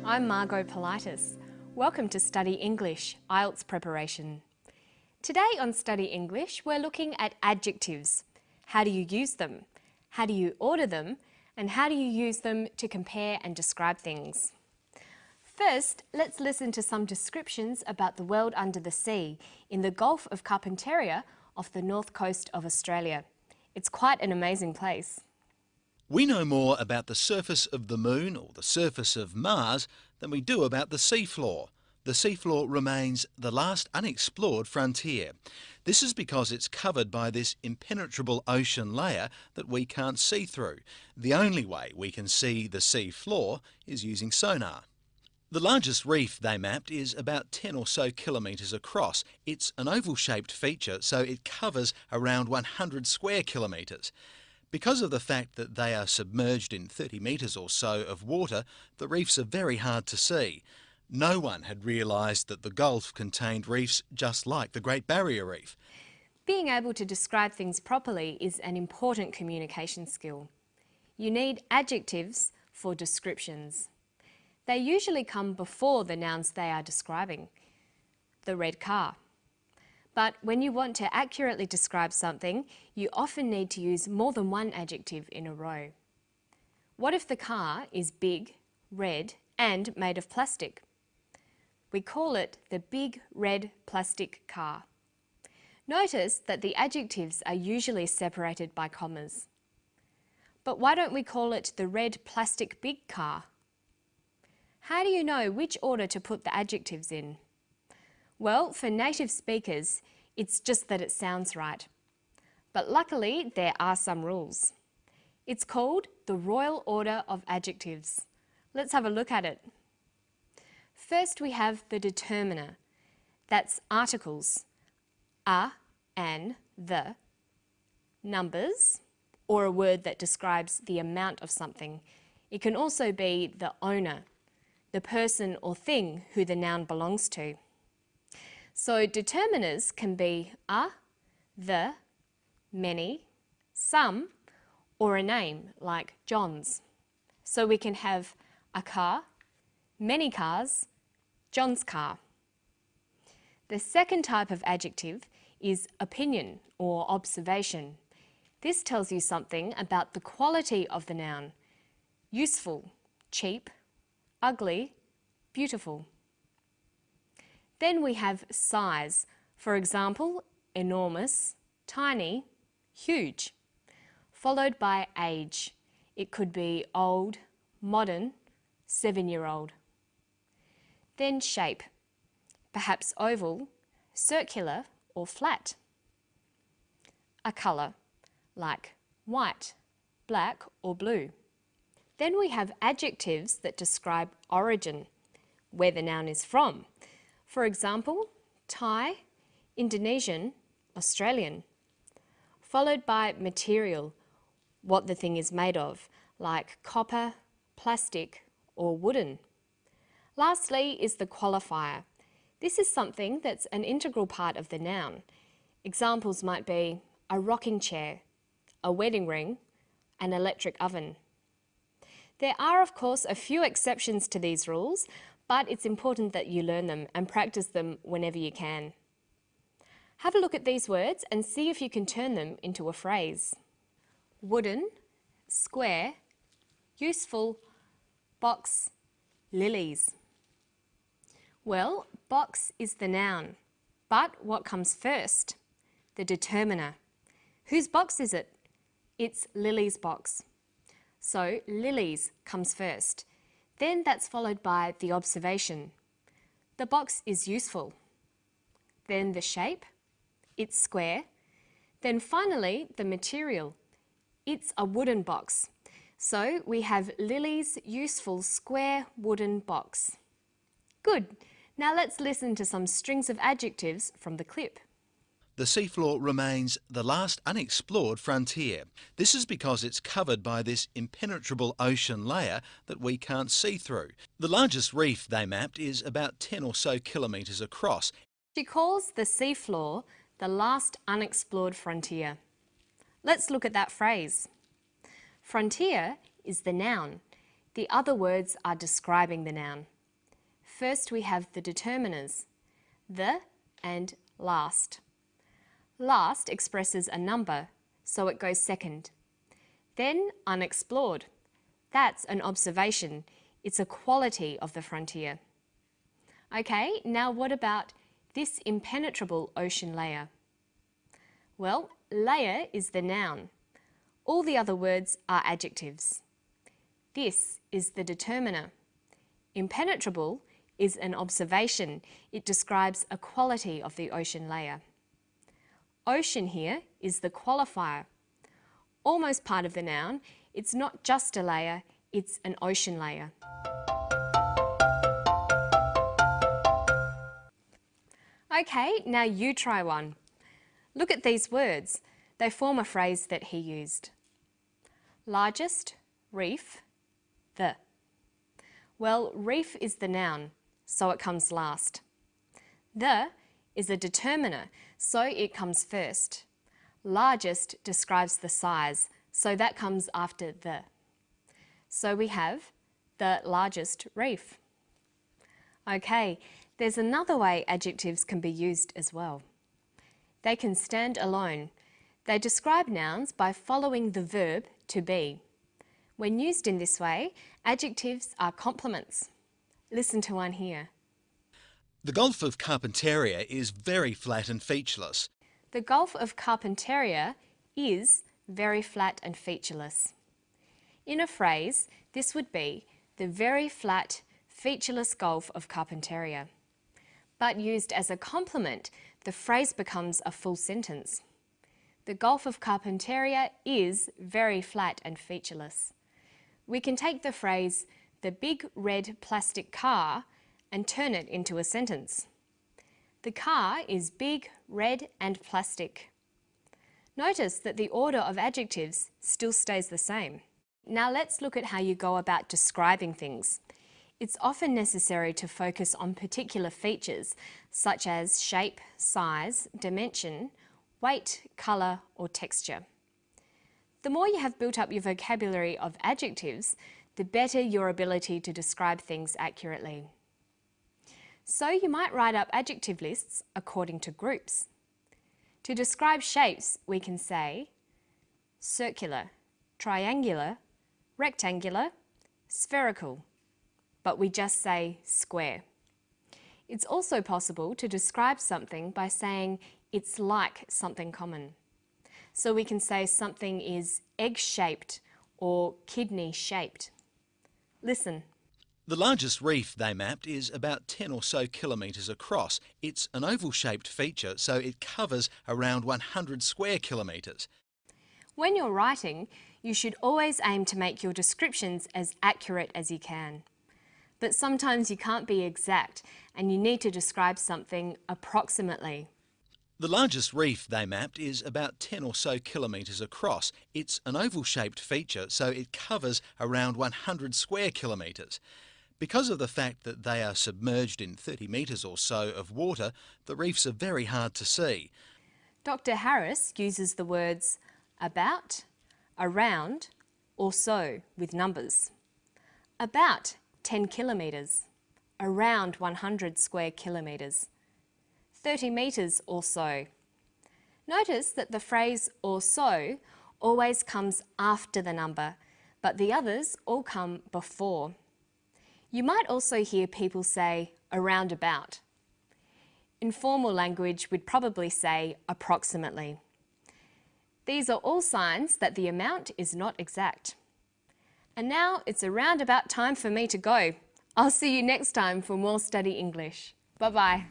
I'm Margot Politis. Welcome to Study English, Ielts preparation. Today on Study English, we're looking at adjectives. How do you use them? How do you order them? And how do you use them to compare and describe things? First, let's listen to some descriptions about the world under the sea in the Gulf of Carpentaria off the north coast of Australia. It's quite an amazing place. We know more about the surface of the Moon or the surface of Mars than we do about the seafloor. The seafloor remains the last unexplored frontier. This is because it's covered by this impenetrable ocean layer that we can't see through. The only way we can see the seafloor is using sonar. The largest reef they mapped is about 10 or so kilometres across. It's an oval-shaped feature, so it covers around 100 square kilometres. Because of the fact that they are submerged in 30 metres or so of water, the reefs are very hard to see. No one had realised that the Gulf contained reefs just like the Great Barrier Reef. Being able to describe things properly is an important communication skill. You need adjectives for descriptions. They usually come before the nouns they are describing. The red car. But when you want to accurately describe something, you often need to use more than one adjective in a row. What if the car is big, red, and made of plastic? We call it the big red plastic car. Notice that the adjectives are usually separated by commas. But why don't we call it the red plastic big car? How do you know which order to put the adjectives in? Well, for native speakers, it's just that it sounds right. But luckily, there are some rules. It's called the Royal Order of Adjectives. Let's have a look at it. First, we have the determiner. That's articles, a, an, the. Numbers, or a word that describes the amount of something. It can also be the owner, the person or thing who the noun belongs to. So determiners can be a, the, many, some, or a name like John's. So we can have a car, many cars, John's car. The second type of adjective is opinion or observation. This tells you something about the quality of the noun. Useful, cheap, ugly, beautiful. Then we have size. For example, enormous, tiny, huge. Followed by age. It could be old, modern, 7-year-old. Then shape. Perhaps oval, circular or flat. A colour, like white, black or blue. Then we have adjectives that describe origin, where the noun is from. For example, Thai, Indonesian, Australian. Followed by material, what the thing is made of, like copper, plastic or wooden. Lastly is the qualifier. This is something that's an integral part of the noun. Examples might be a rocking chair, a wedding ring, an electric oven. There are, of course, a few exceptions to these rules, but it's important that you learn them and practice them whenever you can. Have a look at these words and see if you can turn them into a phrase. Wooden, square, useful, box, lilies. Well, box is the noun, but what comes first? The determiner. Whose box is it? It's Lily's box. So lilies comes first. Then that's followed by the observation. The box is useful. Then the shape. It's square. Then finally the material. It's a wooden box. So we have Lily's useful square wooden box. Good. Now let's listen to some strings of adjectives from the clip. The seafloor remains the last unexplored frontier. This is because it's covered by this impenetrable ocean layer that we can't see through. The largest reef they mapped is about 10 or so kilometres across. She calls the seafloor the last unexplored frontier. Let's look at that phrase. Frontier is the noun. The other words are describing the noun. First we have the determiners, the and last. Last expresses a number, so it goes second. Then unexplored. That's an observation. It's a quality of the frontier. Okay, now what about this impenetrable ocean layer? Well, layer is the noun. All the other words are adjectives. This is the determiner. Impenetrable is an observation. It describes a quality of the ocean layer. Ocean here is the qualifier. Almost part of the noun, it's not just a layer, it's an ocean layer. Okay, now you try one. Look at these words. They form a phrase that he used. Largest, reef, the. Well, reef is the noun, so it comes last. The is a determiner, so it comes first. Largest describes the size, so that comes after the. So we have the largest reef. Okay, there's another way adjectives can be used as well. They can stand alone. They describe nouns by following the verb to be. When used in this way, adjectives are complements. Listen to one here. The Gulf of Carpentaria is very flat and featureless. The Gulf of Carpentaria is very flat and featureless. In a phrase, this would be the very flat, featureless Gulf of Carpentaria. But used as a complement, the phrase becomes a full sentence. The Gulf of Carpentaria is very flat and featureless. We can take the phrase, the big red plastic car, and turn it into a sentence. The car is big, red and plastic. Notice that the order of adjectives still stays the same. Now let's look at how you go about describing things. It's often necessary to focus on particular features such as shape, size, dimension, weight, colour or texture. The more you have built up your vocabulary of adjectives, the better your ability to describe things accurately. So you might write up adjective lists according to groups. To describe shapes, we can say circular, triangular, rectangular, spherical, but we just say square. It's also possible to describe something by saying it's like something common. So we can say something is egg-shaped or kidney-shaped. Listen. The largest reef they mapped is about 10 or so kilometres across. It's an oval-shaped feature, so it covers around 100 square kilometres. When you're writing, you should always aim to make your descriptions as accurate as you can. But sometimes you can't be exact and you need to describe something approximately. The largest reef they mapped is about 10 or so kilometres across. It's an oval-shaped feature, so it covers around 100 square kilometres. Because of the fact that they are submerged in 30 metres or so of water, the reefs are very hard to see. Dr. Harris uses the words about, around, or so with numbers. About 10 kilometres, around 100 square kilometres, 30 metres or so. Notice that the phrase or so always comes after the number, but the others all come before. You might also hear people say around about. In formal language, we'd probably say approximately. These are all signs that the amount is not exact. And now it's around about time for me to go. I'll see you next time for more Study English. Bye-bye.